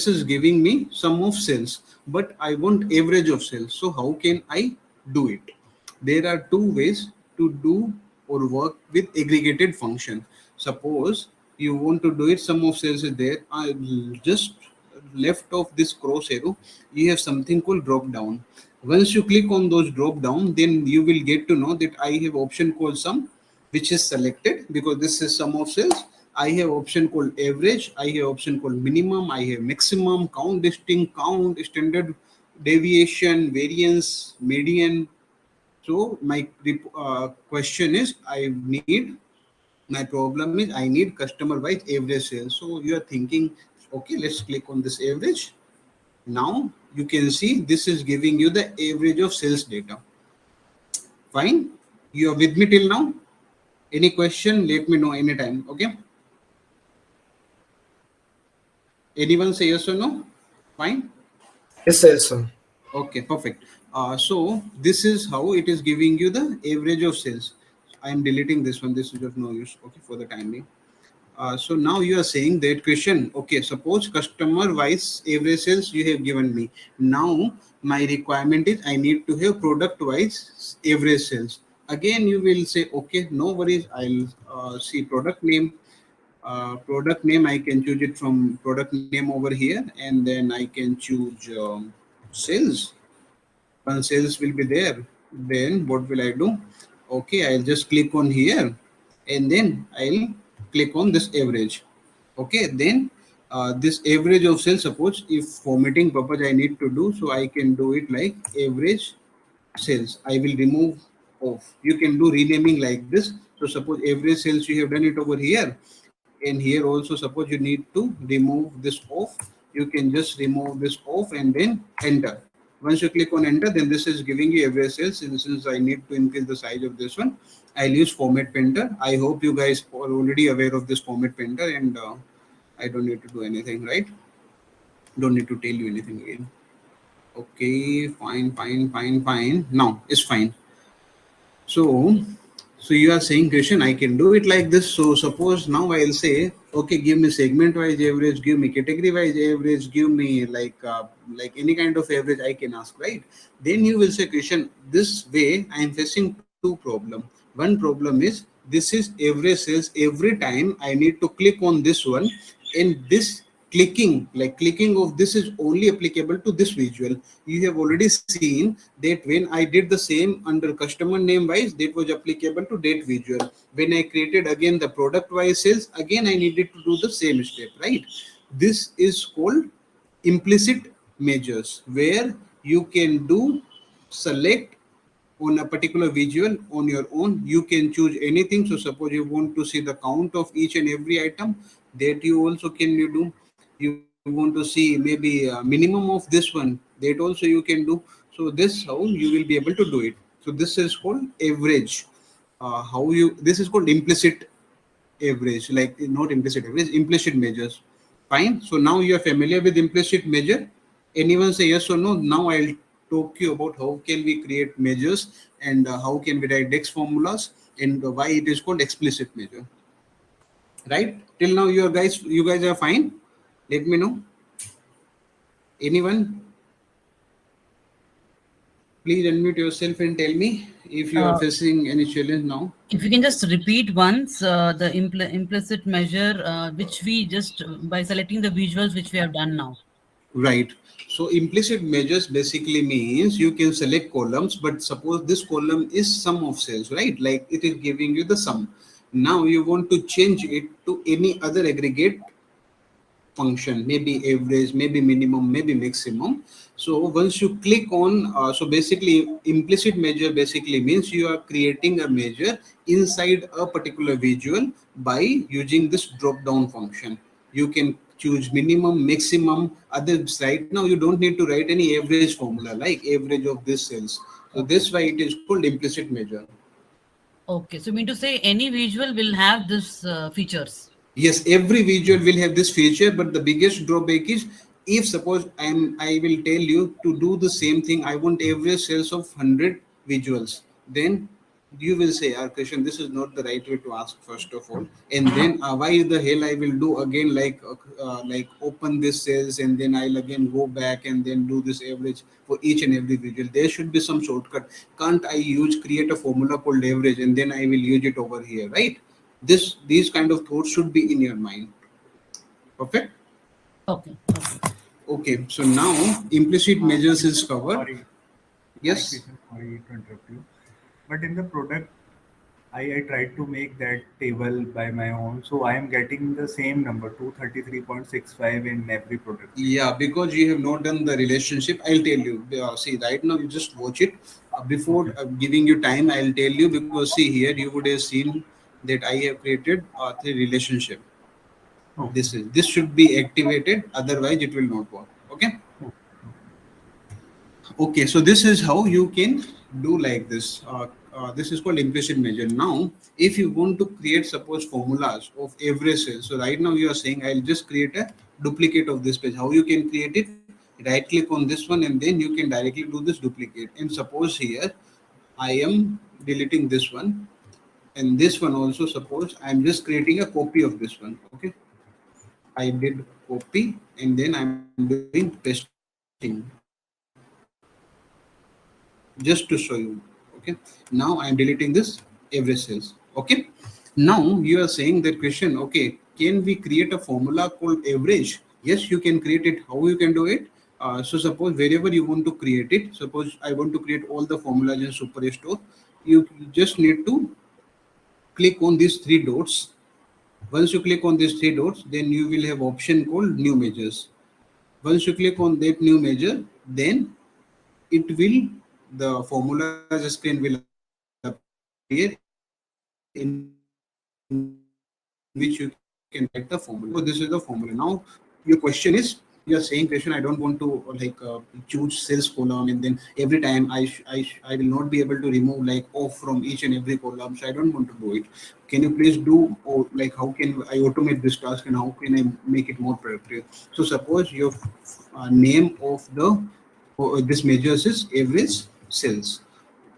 this is giving me sum of cells, but I want average of cells. So how can I do it? There are two ways to do or work with aggregated function. Suppose you want to do it, sum of cells is there. I just left of this cross arrow, you have something called drop down. Once you click on those drop down, then you will get to know that I have option called sum, which is selected because this is sum of cells. I have option called average, I have option called minimum, I have maximum, count distinct, count, standard deviation, variance, median. So my question is, I need, my problem is I need customer wise average sales. So you are thinking, okay, let's click on this average. Now you can see this is giving you the average of sales data. Fine. You are with me till now? Any question? Let me know anytime. Okay. Anyone say yes or no? Fine. Yes, sir. Yes, sir. Okay, perfect. So this is how it is giving you the average of sales. I am deleting this one. This is of no use. Okay, for the time being. So now you are saying that question. Okay, suppose customer wise average sales you have given me. Now my requirement is I need to have product wise average sales. Again, you will say, okay, no worries. I'll see product name. Product name, I can choose it from product name over here, and then I can choose sales. When sales will be there, then what will I do? Okay, I'll just click on here, and then I'll click on this average. Okay, then this average of sales, suppose if formatting purpose I need to do, so I can do it like average sales. I will remove off. You can do renaming like this. So suppose average sales you have done it over here, and here also suppose you need to remove this off. You can just remove this off and then enter. Once you click on enter, then this is giving you average sales. And since I need to increase the size of this one, I'll use format painter. I hope you guys are already aware of this format painter, and I don't need to do anything, right? Don't need to tell you anything again. Okay, fine. Now it's fine. So you are saying, Christian, I can do it like this. So suppose now I'll say, okay, give me segment wise average, give me category wise average, give me like any kind of average I can ask, right? Then you will say, Christian, this way I am facing two problems. One problem is this is average sales. Every time I need to click on this one, and this clicking of this is only applicable to this visual. You have already seen that when I did the same under customer name wise, that was applicable to date visual. When I created again the product wise sales, again I needed to do the same step, right? This is called implicit measures, where you can do select on a particular visual on your own. You can choose anything. So suppose you want to see the count of each and every item, that you also can you do. You want to see maybe a minimum of this one, that also you can do. So this how you will be able to do it. So this is called average. How you, this is called implicit average, like not implicit average, implicit measures. Fine. So now you are familiar with implicit measure. Anyone say yes or no? Now I'll talk you about how can we create measures, and how can we write DEX formulas, and why it is called explicit measure. Right? Till now you guys are fine. Let me know. Anyone? Please unmute yourself and tell me if you are facing any challenge now. If you can just repeat once the implicit measure, which we just by selecting the visuals which we have done now. Right. So implicit measures basically means you can select columns, but suppose this column is sum of cells, right? Like it is giving you the sum. Now you want to change it to any other aggregate function, maybe average, maybe minimum, maybe maximum. So once you click on, so basically implicit measure basically means you are creating a measure inside a particular visual by using this drop down function. You can choose minimum, maximum, others. Right now you don't need to write any average formula like average of this cells. So this why it is called implicit measure. Okay, so you mean to say any visual will have this features? Yes, every visual will have this feature, but the biggest drawback is if suppose I will tell you to do the same thing, I want average sales of 100 visuals, then you will say, Krishan, this is not the right way to ask first of all, and then why the hell I will do again, like open this cells and then I'll again go back and then do this average for each and every visual. There should be some shortcut. Can't I use create a formula called average and then I will use it over here, right? These kind of thoughts should be in your mind. Perfect. Okay. Okay. Okay, so now implicit measures is Krishna, covered. sorry. Hi, Yes. Krishna. Sorry to interrupt you. But in the product, I tried to make that table by my own. So I am getting the same number, 233.65 in every product. Yeah, because you have not done the relationship, I'll tell you. See, right now you just watch it. Before Okay. giving you time, I'll tell you because see here you would have seen that I have created the relationship. Okay. This should be activated, otherwise it will not work. Okay. Okay. Okay, so this is how you can do like this. This is called implicit measure. Now, if you want to create, suppose, formulas of every cell, so right now you are saying I'll just create a duplicate of this page. How you can create it? Right click on this one and then you can directly do this duplicate. And suppose here I am deleting this one and this one also. Suppose I'm just creating a copy of this one. Okay, I did copy and then I'm doing pasting just to show you. Okay, now I am deleting this every cells. Okay, now you are saying that question. Okay, can we create a formula called average? Yes, you can create it. How you can do it? So suppose wherever you want to create it, suppose I want to create all the formulas in Superstore, you just need to click on these three dots. Once you click on these three dots, then you will have option called new measures. Once you click on that new measure, then it will, the formulas screen will appear in which you can write the formula. So this is the formula. Now your question is, you are saying, Krishan, I don't want to choose sales column and then every time I will not be able to remove like off from each and every column. So I don't want to do it. Can you please do, or like how can I automate this task and how can I make it more productive? So suppose your name of the this measures is average sales.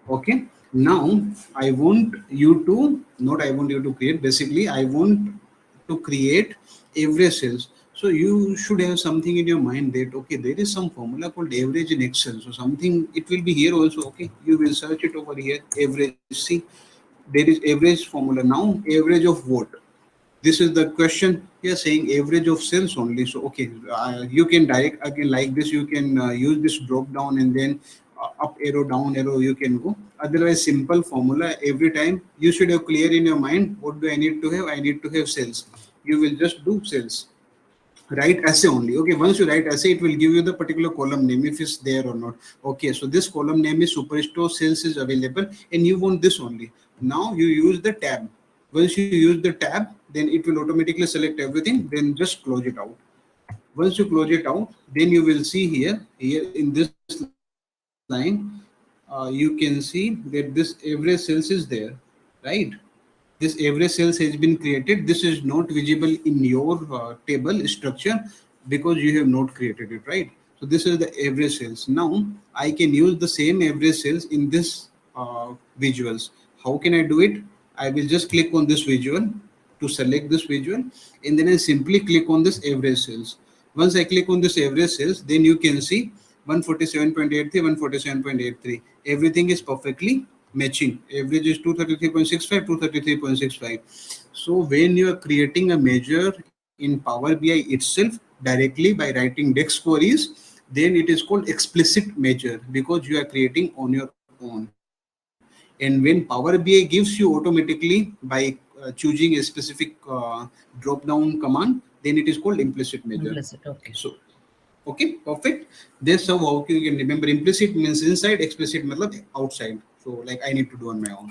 Okay, now I want you to, not I want you to create, basically I want to create every sales. So you should have something in your mind that okay, there is some formula called average in Excel, so something it will be here also. Okay, you will search it over here, average. See, there is average formula. Now average of what? This is the question. We are saying average of sales only. So okay, you can direct again like this. You can use this drop down and then up arrow, down arrow. You can go. Otherwise, simple formula. Every time you should have clear in your mind. What do I need to have? I need to have sales. You will just do sales. Write essay only. Okay, once you write essay, it will give you the particular column name if it's there or not. Okay, so this column name is Superstore sales is available and you want this only. Now you use the tab. Once you use the tab, then it will automatically select everything, then just close it out. Once you close it out, then you will see here in this line, you can see that this average sales is there, right? This average sales has been created. This is not visible in your table structure because you have not created it, right? So this is the average sales. Now I can use the same average sales in this visuals. How can I do it? I will just click on this visual to select this visual and then I simply click on this average sales. Once I click on this average sales, then you can see 147.83, 147.83. Everything is perfectly matching. Average is 233.65, 233.65. So when you are creating a measure in Power BI itself directly by writing DEX queries, then it is called explicit measure because you are creating on your own. And when Power BI gives you automatically by choosing a specific drop down command, then it is called implicit measure. Implicit. So Okay. okay, perfect. That's how you can remember. Implicit means inside, explicit means outside. So like I need to do on my own.